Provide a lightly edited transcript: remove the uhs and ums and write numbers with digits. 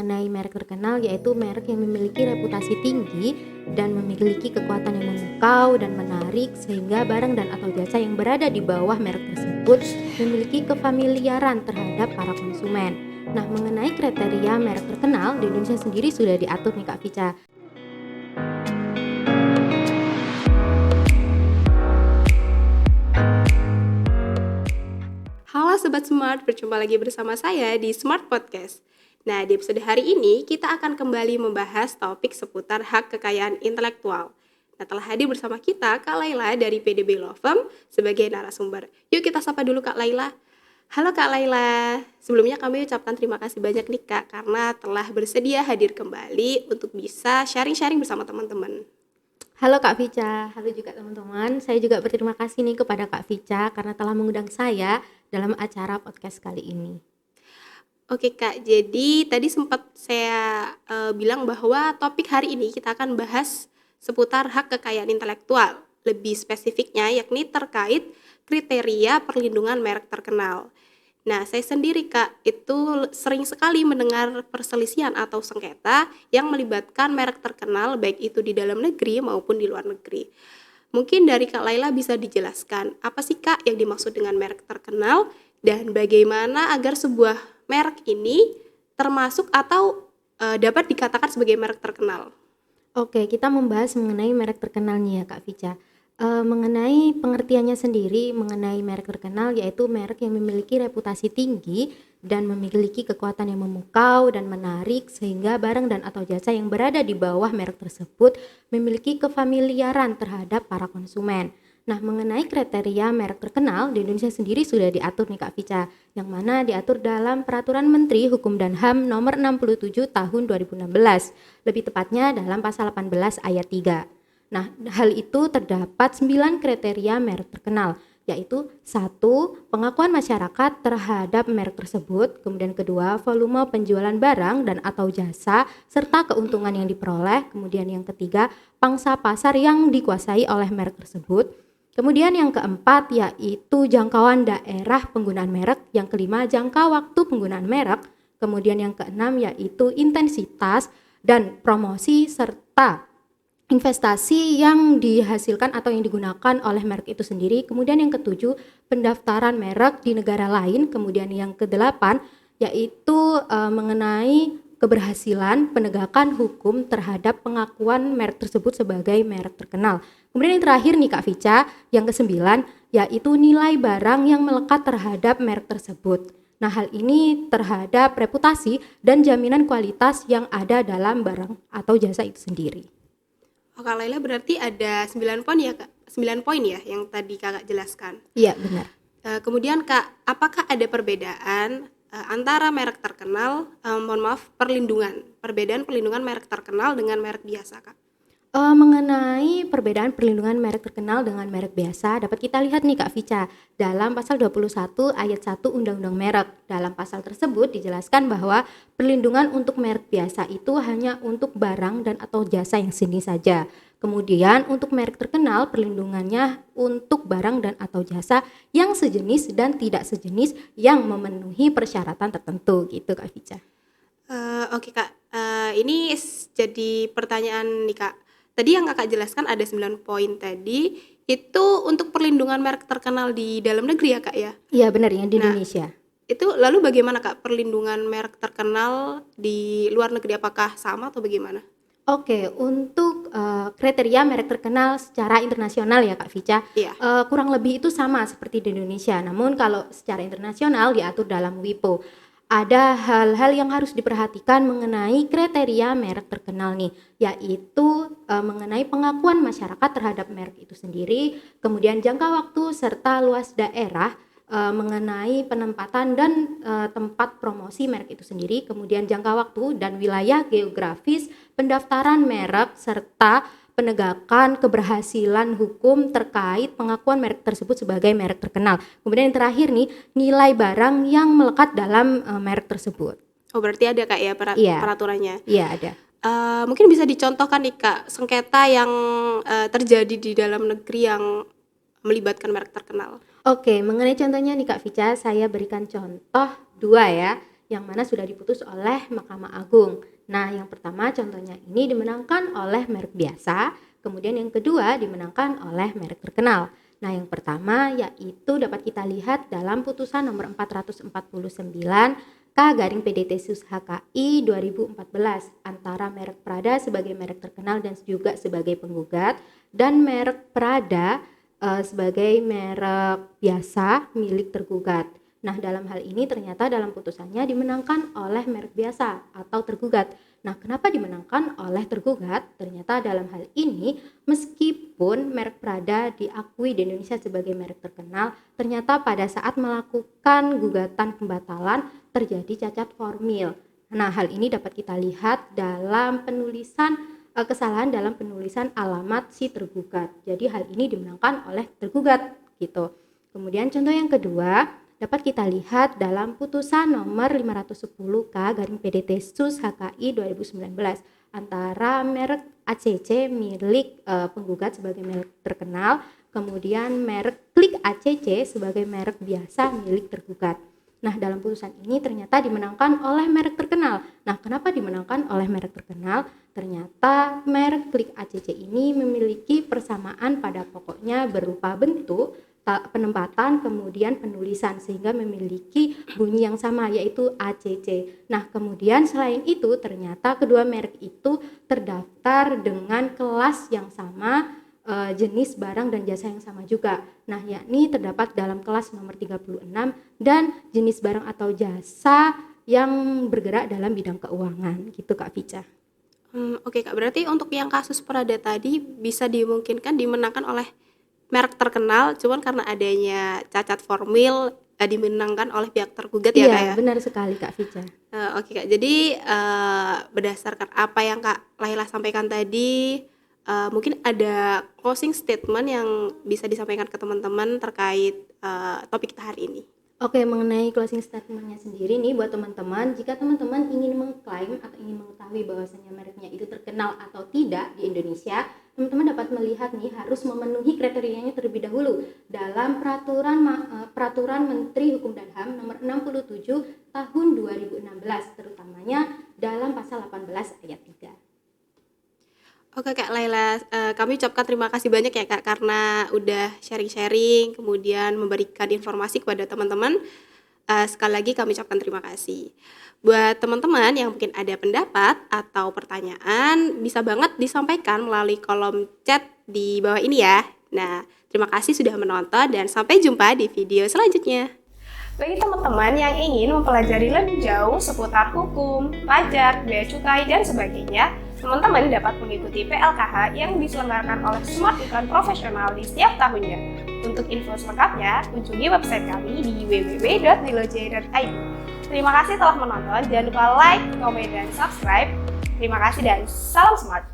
Mengenai merek terkenal, yaitu merek yang memiliki reputasi tinggi dan memiliki kekuatan yang memukau dan menarik, sehingga barang dan atau jasa yang berada di bawah merek tersebut memiliki kefamiliaran terhadap para konsumen. Nah, mengenai kriteria merek terkenal di Indonesia sendiri sudah diatur nih Kak Vica. Halo Sobat Smart, berjumpa lagi bersama saya di Smart Podcast. Nah, di episode hari ini kita akan kembali membahas topik seputar hak kekayaan intelektual. Nah, telah hadir bersama kita Kak Laila dari PDB Law Firm sebagai narasumber. Yuk kita sapa dulu Kak Laila. Halo Kak Laila, sebelumnya kami ucapkan terima kasih banyak nih Kak karena telah bersedia hadir kembali untuk bisa sharing-sharing bersama teman-teman. Halo Kak Vica, halo juga teman-teman. Saya juga berterima kasih nih kepada Kak Vica karena telah mengundang saya dalam acara podcast kali ini. Oke Kak, jadi tadi sempat saya bilang bahwa topik hari ini kita akan bahas seputar hak kekayaan intelektual. Lebih spesifiknya yakni terkait kriteria perlindungan merek terkenal. Nah, saya sendiri Kak, itu sering sekali mendengar perselisihan atau sengketa yang melibatkan merek terkenal baik itu di dalam negeri maupun di luar negeri. Mungkin dari Kak Laila bisa dijelaskan, apa sih Kak yang dimaksud dengan merek terkenal dan bagaimana agar sebuah merek ini termasuk atau dapat dikatakan sebagai merek terkenal? Oke, kita membahas mengenai merek terkenal nih ya Kak Vica. Mengenai pengertiannya sendiri mengenai merek terkenal, yaitu merek yang memiliki reputasi tinggi dan memiliki kekuatan yang memukau dan menarik, sehingga barang dan atau jasa yang berada di bawah merek tersebut memiliki kefamiliaran terhadap para konsumen. Nah, mengenai kriteria merek terkenal di Indonesia sendiri sudah diatur nih Kak Vica, yang mana diatur dalam Peraturan Menteri Hukum dan HAM nomor 67 tahun 2016, lebih tepatnya dalam pasal 18 ayat 3. Nah, hal itu terdapat 9 kriteria merek terkenal, yaitu 1. Pengakuan masyarakat terhadap merek tersebut, kemudian kedua, volume penjualan barang dan atau jasa serta keuntungan yang diperoleh, kemudian yang ketiga, pangsa pasar yang dikuasai oleh merek tersebut. Kemudian yang keempat yaitu jangkauan daerah penggunaan merek, yang kelima jangka waktu penggunaan merek, kemudian yang keenam yaitu intensitas dan promosi serta investasi yang dihasilkan atau yang digunakan oleh merek itu sendiri. Kemudian yang ketujuh, pendaftaran merek di negara lain. Kemudian yang kedelapan yaitu mengenai keberhasilan penegakan hukum terhadap pengakuan merek tersebut sebagai merek terkenal. Kemudian yang terakhir nih Kak Vica, yang kesembilan yaitu nilai barang yang melekat terhadap merek tersebut. Nah, hal ini terhadap reputasi dan jaminan kualitas yang ada dalam barang atau jasa itu sendiri. Oh, Kak Laila berarti ada 9 poin ya Kak? 9 poin ya yang tadi Kakak jelaskan. Iya, benar. Kemudian Kak, apakah ada perbedaan antara merek terkenal, perbedaan perlindungan merek terkenal dengan merek biasa Kak? Mengenai perbedaan perlindungan merek terkenal dengan merek biasa dapat kita lihat nih Kak Vica dalam pasal 21 ayat 1 Undang-Undang Merek. Dalam pasal tersebut dijelaskan bahwa perlindungan untuk merek biasa itu hanya untuk barang dan atau jasa yang sejenis saja. Kemudian untuk merek terkenal perlindungannya untuk barang dan atau jasa yang sejenis dan tidak sejenis yang memenuhi persyaratan tertentu gitu Kak Vica. Oke Kak, ini jadi pertanyaan nih Kak. Tadi yang Kakak jelaskan ada 9 poin tadi, itu untuk perlindungan merek terkenal di dalam negeri ya Kak ya? Iya benar ya, di Nah, Indonesia. itu lalu bagaimana Kak perlindungan merek terkenal di luar negeri, apakah sama atau bagaimana? Oke, untuk kriteria merek terkenal secara internasional ya Kak Vica, Iya. kurang lebih itu sama seperti di Indonesia. Namun kalau secara internasional diatur dalam WIPO. Ada hal-hal yang harus diperhatikan mengenai kriteria merek terkenal nih, yaitu mengenai pengakuan masyarakat terhadap merek itu sendiri, kemudian jangka waktu serta luas daerah mengenai penempatan dan tempat promosi merek itu sendiri, kemudian jangka waktu dan wilayah geografis pendaftaran merek serta penegakan keberhasilan hukum terkait pengakuan merek tersebut sebagai merek terkenal. Kemudian yang terakhir nih, nilai barang yang melekat dalam merek tersebut. Oh berarti ada Kak ya Iya, peraturannya. iya ada. Mungkin bisa dicontohkan nih Kak, sengketa yang terjadi di dalam negeri yang melibatkan merek terkenal. Oke, mengenai contohnya nih Kak Vica, saya berikan contoh dua ya. yang mana sudah diputus oleh Mahkamah Agung. Nah, yang pertama contohnya ini dimenangkan oleh merek biasa, kemudian yang kedua dimenangkan oleh merek terkenal. Nah, yang pertama yaitu dapat kita lihat dalam putusan nomor 449 K/PDT Sus HKI 2014 antara merek Prada sebagai merek terkenal dan juga sebagai penggugat dan merek Prada sebagai merek biasa milik tergugat. Nah, dalam hal ini ternyata dalam putusannya dimenangkan oleh merek biasa atau tergugat. Nah, kenapa dimenangkan oleh tergugat? Ternyata dalam hal ini meskipun merek Prada diakui di Indonesia sebagai merek terkenal, ternyata pada saat melakukan gugatan pembatalan terjadi cacat formil. Nah, hal ini dapat kita lihat dalam kesalahan dalam penulisan alamat si tergugat. Jadi hal ini dimenangkan oleh tergugat gitu. Kemudian contoh yang kedua dapat kita lihat dalam putusan nomor 510 K/PDT Sus HKI 2019 antara merek ACC milik penggugat sebagai merek terkenal, kemudian merek Klik ACC sebagai merek biasa milik tergugat. Nah, dalam putusan ini ternyata dimenangkan oleh merek terkenal. Nah, kenapa dimenangkan oleh merek terkenal? Ternyata merek Klik ACC ini memiliki persamaan pada pokoknya berupa bentuk, penempatan, kemudian penulisan sehingga memiliki bunyi yang sama yaitu ACC. Nah, kemudian selain itu ternyata kedua merek itu terdaftar dengan kelas yang sama, jenis barang dan jasa yang sama juga. Nah, yakni terdapat dalam kelas nomor 36 dan jenis barang atau jasa yang bergerak dalam bidang keuangan. Gitu Kak Vica. Oke Kak, berarti untuk yang kasus Prada tadi bisa dimungkinkan dimenangkan oleh merek terkenal, cuman karena adanya cacat formil dimenangkan oleh pihak tergugat ya Kak ya? Iya, benar sekali Kak Vica. Oke Kak, jadi berdasarkan apa yang Kak Laila sampaikan tadi, mungkin ada closing statement yang bisa disampaikan ke teman-teman terkait topik kita hari ini. Oke, mengenai closing statement-nya sendiri nih buat teman-teman, jika teman-teman ingin mengklaim atau ingin mengetahui bahwasannya mereknya itu terkenal atau tidak di Indonesia, teman-teman dapat melihat nih harus memenuhi kriterianya terlebih dahulu dalam peraturan Menteri Hukum dan HAM nomor 67 tahun 2016, terutamanya dalam pasal 18 ayat 3. Oke Kak Laila, kami ucapkan terima kasih banyak ya Kak karena udah sharing-sharing, kemudian memberikan informasi kepada teman-teman. Sekali lagi kami ucapkan terima kasih. Buat teman-teman yang mungkin ada pendapat atau pertanyaan, bisa banget disampaikan melalui kolom chat di bawah ini ya. Nah, terima kasih sudah menonton dan sampai jumpa di video selanjutnya. Bagi teman-teman yang ingin mempelajari lebih jauh seputar hukum, pajak, bea cukai, dan sebagainya, teman-teman dapat mengikuti PLKH yang diselenggarakan oleh Smart Iklan Profesional di setiap tahunnya. Untuk info selengkapnya, kunjungi website kami di www.diloj.id. Terima kasih telah menonton, jangan lupa like, komen, dan subscribe. Terima kasih dan salam smart!